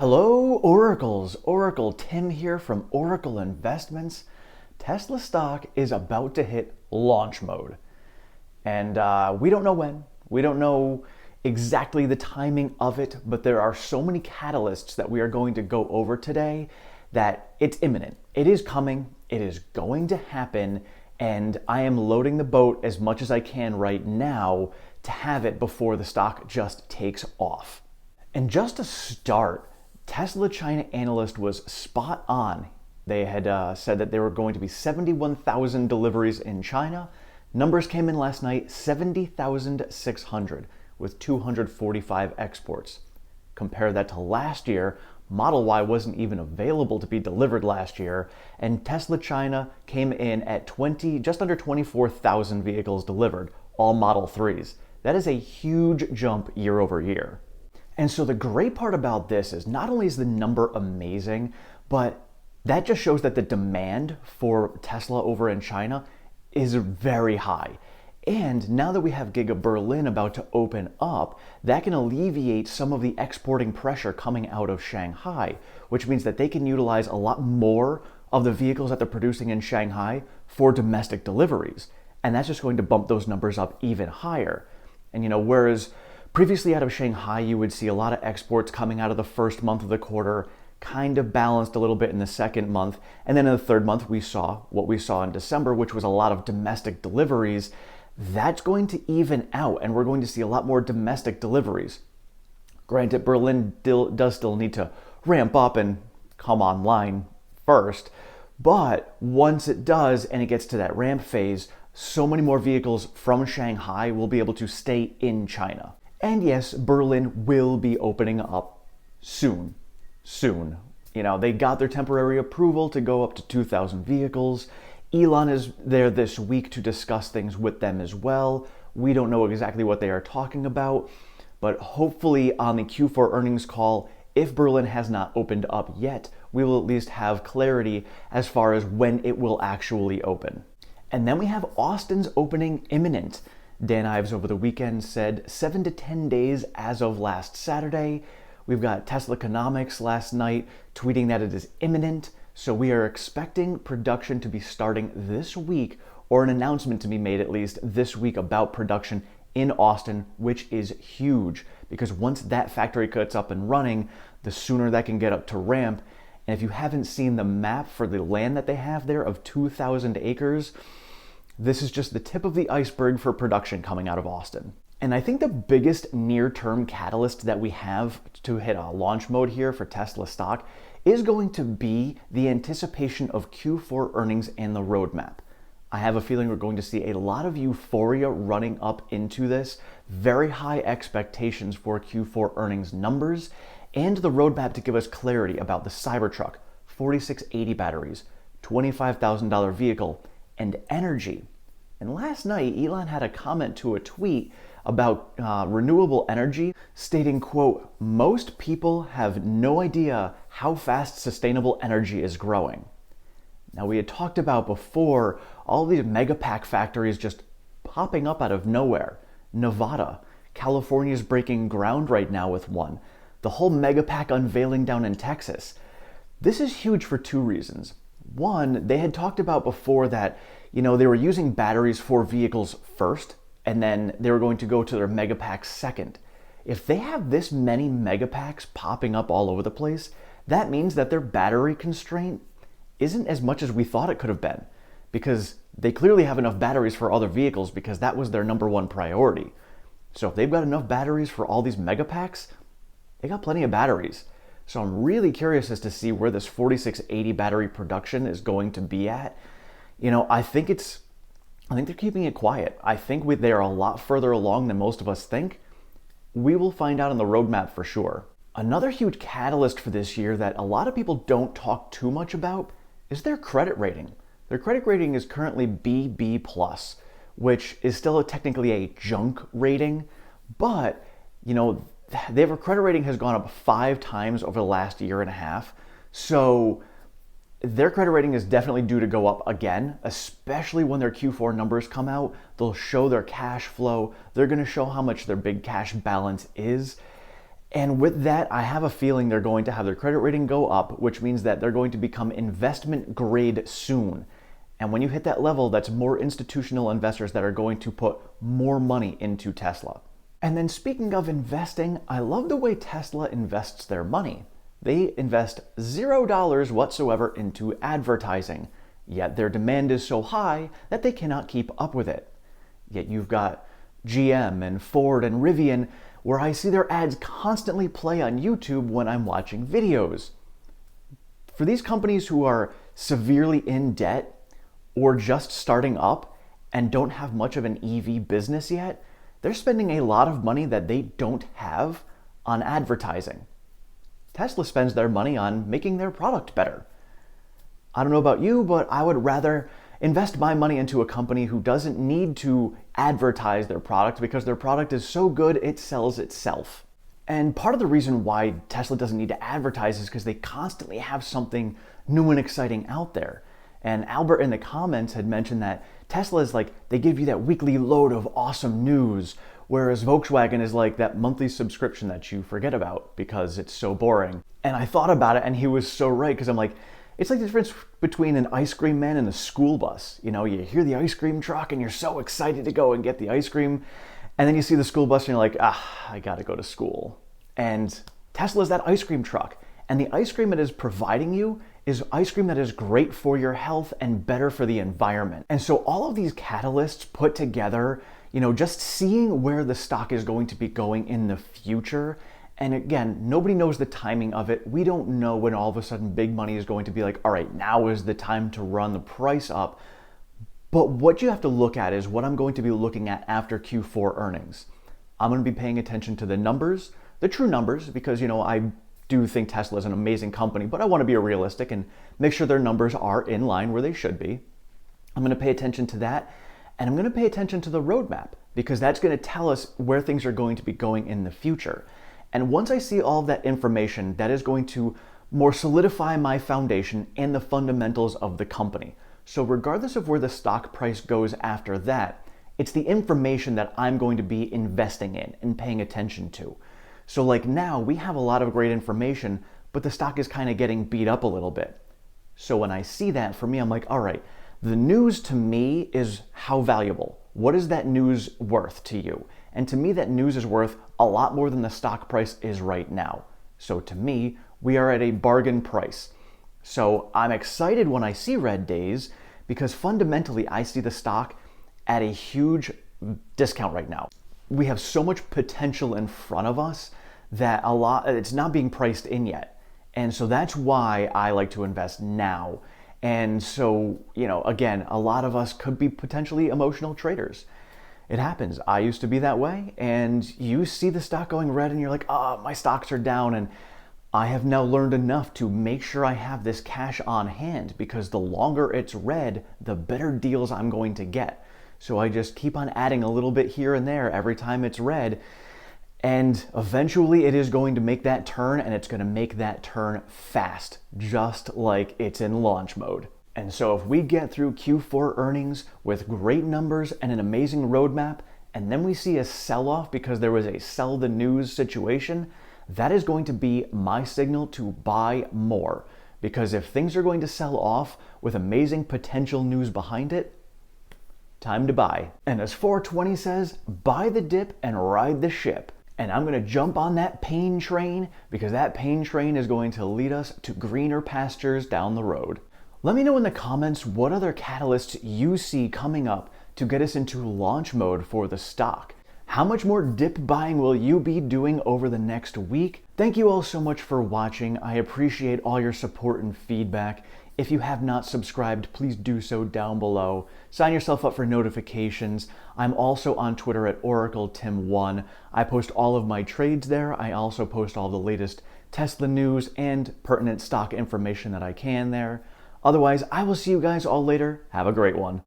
Hello, Oracles. Oracle Tim here from Oracle Investments. Tesla stock is about to hit launch mode. And we don't know when. We don't know exactly the timing of it, but there are so many catalysts that we are going to go over today that it's imminent. It is coming. It is going to happen. And I am loading the boat as much as I can right now to have it before the stock just takes off. And just to start, Tesla China analyst was spot on. They had said that there were going to be 71,000 deliveries in China. Numbers came in last night, 70,600 with 245 exports. Compare that to last year, Model Y wasn't even available to be delivered last year, and Tesla China came in at just under 24,000 vehicles delivered, all Model 3s. That is a huge jump year over year. And so the great part about this is not only is the number amazing, but that just shows that the demand for Tesla over in China is very high. And now that we have Giga Berlin about to open up, that can alleviate some of the exporting pressure coming out of Shanghai, which means that they can utilize a lot more of the vehicles that they're producing in Shanghai for domestic deliveries. And that's just going to bump those numbers up even higher. And whereas previously out of Shanghai, you would see a lot of exports coming out of the first month of the quarter, kind of balanced a little bit in the second month. And then in the third month, we saw what we saw in December, which was a lot of domestic deliveries. That's going to even out, and we're going to see a lot more domestic deliveries. Granted, Berlin does still need to ramp up and come online first, but once it does and it gets to that ramp phase, so many more vehicles from Shanghai will be able to stay in China. And yes, Berlin will be opening up soon. They got their temporary approval to go up to 2,000 vehicles. Elon is there this week to discuss things with them as well. We don't know exactly what they are talking about, but hopefully on the Q4 earnings call, if Berlin has not opened up yet, we will at least have clarity as far as when it will actually open. And then we have Austin's opening imminent. Dan Ives over the weekend said 7 to 10 days as of last Saturday. We've got Tesla Economics last night tweeting that it is imminent. So we are expecting production to be starting this week, or an announcement to be made at least this week about production in Austin, which is huge because once that factory gets up and running, the sooner that can get up to ramp. And if you haven't seen the map for the land that they have there of 2,000 acres, this is just the tip of the iceberg for production coming out of Austin. And I think the biggest near-term catalyst that we have to hit a launch mode here for Tesla stock is going to be the anticipation of Q4 earnings and the roadmap. I have a feeling we're going to see a lot of euphoria running up into this, very high expectations for Q4 earnings numbers, and the roadmap to give us clarity about the Cybertruck, 4680 batteries, $25,000 vehicle, and energy. And last night, Elon had a comment to a tweet about renewable energy, stating, quote, "Most people have no idea how fast sustainable energy is growing." Now, we had talked about before all these megapack factories just popping up out of nowhere. Nevada, California is breaking ground right now with one. The whole megapack unveiling down in Texas. This is huge for two reasons. One, they had talked about before that, they were using batteries for vehicles first, and then they were going to go to their megapacks second. If they have this many megapacks popping up all over the place, that means that their battery constraint isn't as much as we thought it could have been, because they clearly have enough batteries for other vehicles because that was their number one priority. So if they've got enough batteries for all these megapacks, they got plenty of batteries. So I'm really curious as to see where this 4680 battery production is going to be at. I think they're keeping it quiet. I think they are a lot further along than most of us think. We will find out on the roadmap for sure. Another huge catalyst for this year that a lot of people don't talk too much about is their credit rating. Their credit rating is currently BB+, which is still technically a junk rating, but their credit rating has gone up 5 times over the last year and a half. So their credit rating is definitely due to go up again, especially when their Q4 numbers come out. They'll show their cash flow. They're going to show how much their big cash balance is. And with that, I have a feeling they're going to have their credit rating go up, which means that they're going to become investment grade soon. And when you hit that level, that's more institutional investors that are going to put more money into Tesla. And then speaking of investing, I love the way Tesla invests their money. They invest $0 whatsoever into advertising, yet their demand is so high that they cannot keep up with it. Yet you've got GM and Ford and Rivian, where I see their ads constantly play on YouTube when I'm watching videos. For these companies who are severely in debt or just starting up and don't have much of an EV business yet, they're spending a lot of money that they don't have on advertising. Tesla spends their money on making their product better. I don't know about you, but I would rather invest my money into a company who doesn't need to advertise their product because their product is so good it sells itself. And part of the reason why Tesla doesn't need to advertise is because they constantly have something new and exciting out there. And Albert in the comments had mentioned that Tesla is like, they give you that weekly load of awesome news, whereas Volkswagen is like that monthly subscription that you forget about because it's so boring. And I thought about it and he was so right, because I'm like, it's like the difference between an ice cream man and a school bus. You know, you hear the ice cream truck and you're so excited to go and get the ice cream. And then you see the school bus and you're like, I gotta go to school. And Tesla is that ice cream truck. And the ice cream it is providing you is ice cream that is great for your health and better for the environment. And so all of these catalysts put together, you know, just seeing where the stock is going to be going in the future. And again, nobody knows the timing of it. We don't know when all of a sudden big money is going to be like, all right, now is the time to run the price up. But what you have to look at is what I'm going to be looking at after Q4 earnings. I'm going to be paying attention to the numbers, the true numbers, because, you know, I do think Tesla is an amazing company, but I want to be realistic and make sure their numbers are in line where they should be. I'm going to pay attention to that. And I'm going to pay attention to the roadmap, because that's going to tell us where things are going to be going in the future. And once I see all of that information, that is going to more solidify my foundation and the fundamentals of the company. So regardless of where the stock price goes after that, it's the information that I'm going to be investing in and paying attention to. So like now, we have a lot of great information, but the stock is kind of getting beat up a little bit. So when I see that, for me, I'm like, all right, the news to me is how valuable. What is that news worth to you? And to me, that news is worth a lot more than the stock price is right now. So to me, we are at a bargain price. So I'm excited when I see red days, because fundamentally, I see the stock at a huge discount right now. We have so much potential in front of us that it's not being priced in yet. And so that's why I like to invest now. And so, you know, again, a lot of us could be potentially emotional traders. It happens. I used to be that way, and you see the stock going red and you're like, my stocks are down. And I have now learned enough to make sure I have this cash on hand, because the longer it's red, the better deals I'm going to get. So I just keep on adding a little bit here and there every time it's red. And eventually it is going to make that turn, and it's going to make that turn fast, just like it's in launch mode. And so if we get through Q4 earnings with great numbers and an amazing roadmap, and then we see a sell-off because there was a sell the news situation, that is going to be my signal to buy more. Because if things are going to sell off with amazing potential news behind it, time to buy. And as 420 says, buy the dip and ride the ship. And I'm going to jump on that pain train, because that pain train is going to lead us to greener pastures down the road. Let me know in the comments what other catalysts you see coming up to get us into launch mode for the stock. How much more dip buying will you be doing over the next week? Thank you all so much for watching. I appreciate all your support and feedback. If you have not subscribed, please do so down below. Sign yourself up for notifications. I'm also on Twitter at OracleTim1. I post all of my trades there. I also post all the latest Tesla news and pertinent stock information that I can there. Otherwise, I will see you guys all later. Have a great one.